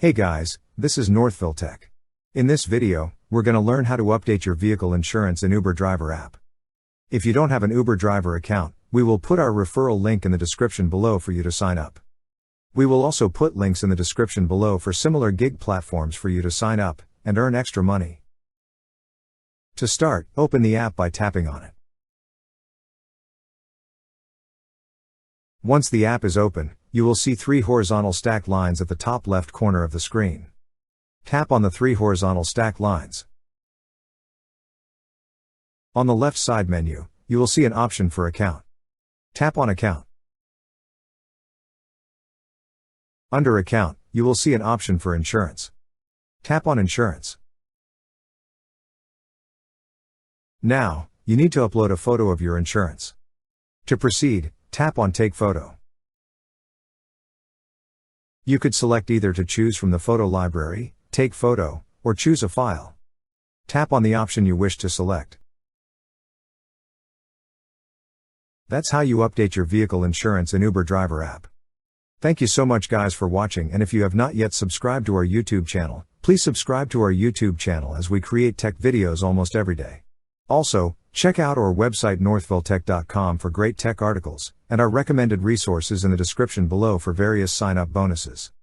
Hey guys, this is Northville Tech. In this video, we're going to learn how to update your vehicle insurance in Uber Driver app. If you don't have an Uber Driver account, we will put our referral link in the description below for you to sign up. We will also put links in the description below for similar gig platforms for you to sign up and earn extra money. To start, open the app by tapping on it. Once the app is open, you will see 3 horizontal stacked lines at the top left corner of the screen. Tap on the 3 horizontal stacked lines. On the left side menu, you will see an option for Account. Tap on Account. Under Account, you will see an option for Insurance. Tap on Insurance. Now, you need to upload a photo of your insurance. To proceed, tap on Take Photo. You could select either to choose from the photo library, take photo, or choose a file. Tap on the option you wish to select. That's how you update your vehicle insurance in Uber Driver app. Thank you so much guys for watching, and if you have not yet subscribed to our YouTube channel, please subscribe to our YouTube channel as we create tech videos almost every day. Also, check out our website northvilletech.com for great tech articles, and our recommended resources in the description below for various sign-up bonuses.